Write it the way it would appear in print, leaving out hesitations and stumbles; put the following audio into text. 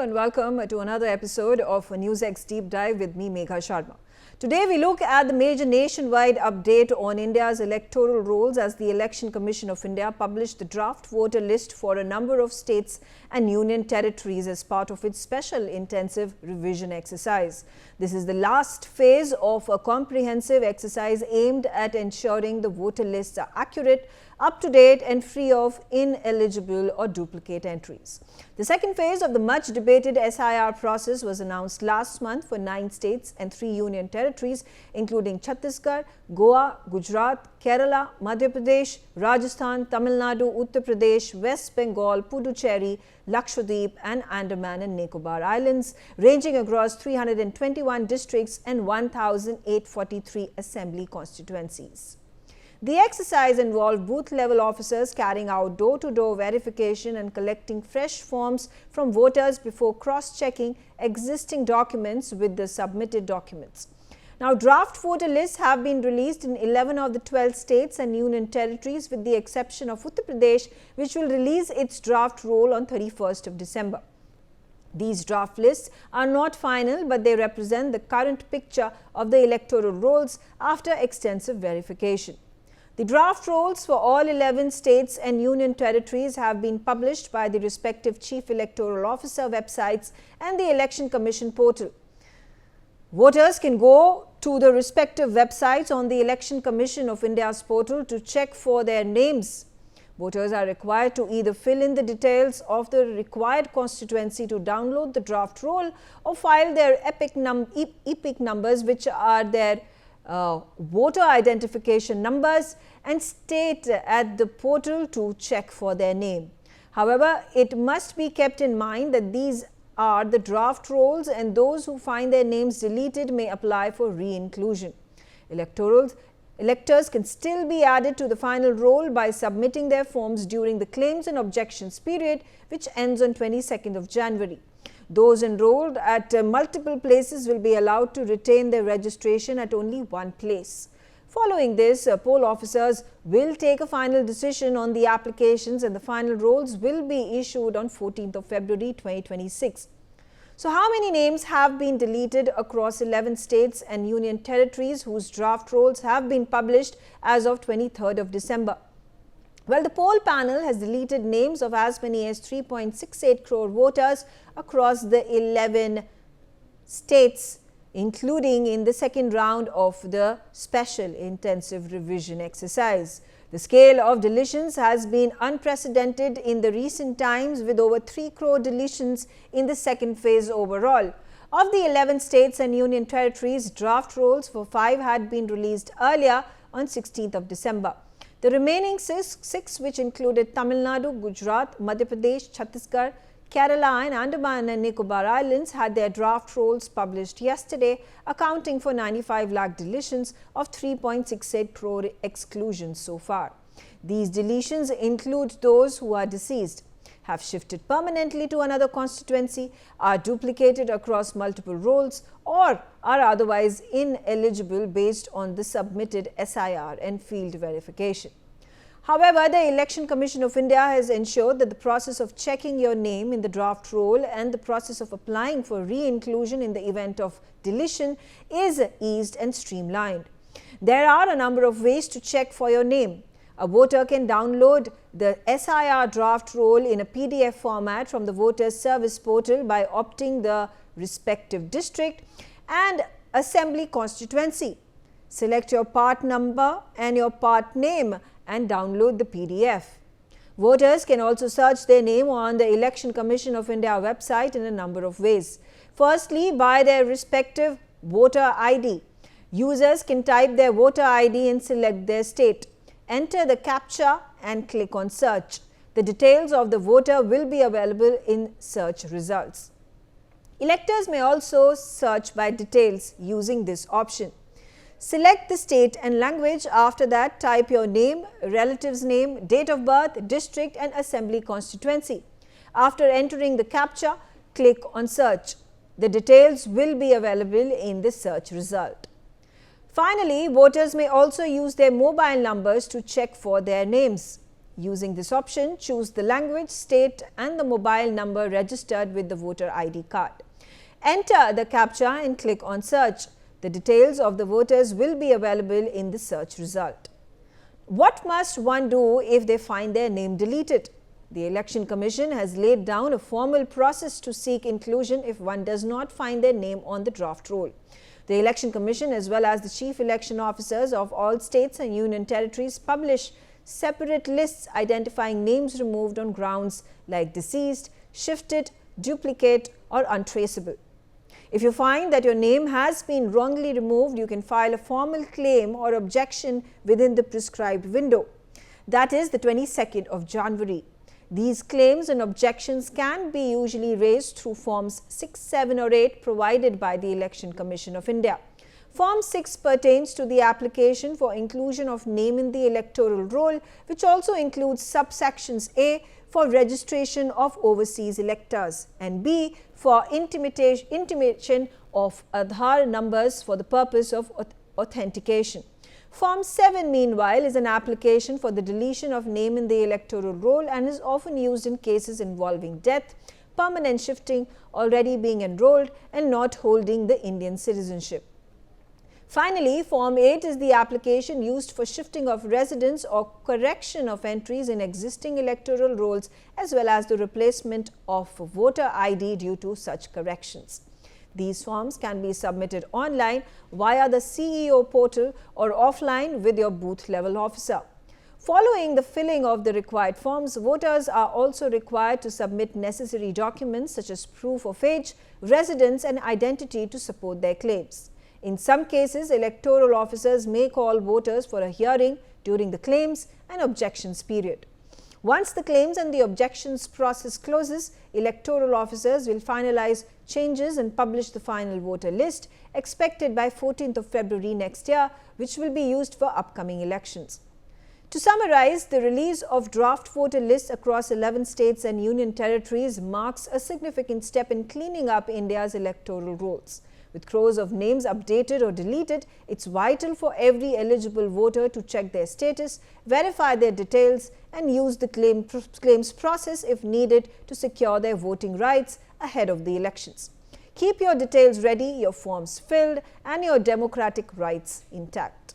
and welcome to another episode of NewsX Deep Dive with me, Megha Sharma. Today we look at the major nationwide update on India's electoral rolls as the Election Commission of India published the draft voter list for a number of states and union territories as part of its special intensive revision exercise. This is the last phase of a comprehensive exercise aimed at ensuring the voter lists are accurate, up-to-date and free of ineligible or duplicate entries. The second phase of the much-debated SIR process was announced last month for 9 states and 3 union territories, including Chhattisgarh, Goa, Gujarat, Kerala, Madhya Pradesh, Rajasthan, Tamil Nadu, Uttar Pradesh, West Bengal, Puducherry, Lakshadweep and Andaman and Nicobar Islands, ranging across 321 districts and 1,843 assembly constituencies. The exercise involved booth-level officers carrying out door-to-door verification and collecting fresh forms from voters before cross-checking existing documents with the submitted documents. Now, draft voter lists have been released in 11 of the 12 states and union territories with the exception of Uttar Pradesh, which will release its draft roll on 31st of December. These draft lists are not final, but they represent the current picture of the electoral rolls after extensive verification. The draft rolls for all 11 states and union territories have been published by the respective Chief Electoral Officer websites and the Election Commission portal. Voters can go to the respective websites on the Election Commission of India's portal to check for their names. Voters are required to either fill in the details of the required constituency to download the draft roll or file their EPIC numbers, which are their voter identification numbers, and state at the portal to check for their name. However, it must be kept in mind that these are the draft rolls and those who find their names deleted may apply for re-inclusion. Electors can still be added to the final roll by submitting their forms during the claims and objections period, which ends on 22nd of January. Those enrolled at multiple places will be allowed to retain their registration at only one place. Following this, poll officers will take a final decision on the applications and the final rolls will be issued on 14th of February 2026. So, how many names have been deleted across 11 states and union territories whose draft rolls have been published as of 23rd of December? Well, the poll panel has deleted names of as many as 3.68 crore voters across the 11 states, including in the second round of the special intensive revision exercise. The scale of deletions has been unprecedented in the recent times, with over 3 crore deletions in the second phase overall. Of the 11 states and union territories, draft rolls for 5 had been released earlier on 16th of December. The remaining six, which included Tamil Nadu, Gujarat, Madhya Pradesh, Chhattisgarh, Kerala and Andaman and Nicobar Islands, had their draft rolls published yesterday, accounting for 95 lakh deletions of 3.68 crore exclusions so far. These deletions include those who are deceased, have shifted permanently to another constituency, are duplicated across multiple rolls, or are otherwise ineligible based on the submitted SIR and field verification. However, the Election Commission of India has ensured that the process of checking your name in the draft roll and the process of applying for re-inclusion in the event of deletion is eased and streamlined. There are a number of ways to check for your name. A voter can download the SIR draft roll in a PDF format from the Voters Service portal by opting the respective district and assembly constituency. Select your part number and your part name and download the PDF. Voters can also search their name on the Election Commission of India website in a number of ways. Firstly, by their respective voter ID. Users can type their voter ID and select their state. Enter the CAPTCHA and click on search. The details of the voter will be available in search results. Electors may also search by details using this option. Select the state and language. After that, type your name, relative's name, date of birth, district and assembly constituency. After entering the CAPTCHA, click on search. The details will be available in the search result. Finally, voters may also use their mobile numbers to check for their names. Using this option, choose the language, state and the mobile number registered with the voter ID card. Enter the CAPTCHA and click on Search. The details of the voters will be available in the search result. What must one do if they find their name deleted? The Election Commission has laid down a formal process to seek inclusion if one does not find their name on the draft roll. The Election Commission, as well as the Chief Election Officers of all states and union territories, publish separate lists identifying names removed on grounds like deceased, shifted, duplicate or untraceable. If you find that your name has been wrongly removed, you can file a formal claim or objection within the prescribed window, that is the 22nd of January. These claims and objections can be usually raised through Forms 6, 7 or 8 provided by the Election Commission of India. Form 6 pertains to the application for inclusion of name in the electoral roll, which also includes subsections A for registration of overseas electors and B for intimation of Aadhaar numbers for the purpose of authentication. Form 7, meanwhile, is an application for the deletion of name in the electoral roll and is often used in cases involving death, permanent shifting, already being enrolled and not holding the Indian citizenship. Finally, Form 8 is the application used for shifting of residence or correction of entries in existing electoral rolls as well as the replacement of voter ID due to such corrections. These forms can be submitted online via the CEO portal or offline with your booth level officer. Following the filling of the required forms, voters are also required to submit necessary documents such as proof of age, residence and identity to support their claims. In some cases, electoral officers may call voters for a hearing during the claims and objections period. Once the claims and the objections process closes, electoral officers will finalize changes and publish the final voter list expected by 14th of February next year, which will be used for upcoming elections. To summarize, the release of draft voter lists across 11 states and union territories marks a significant step in cleaning up India's electoral rolls. With crores of names updated or deleted, it's vital for every eligible voter to check their status, verify their details and use the claims process if needed to secure their voting rights ahead of the elections. Keep your details ready, your forms filled and your democratic rights intact.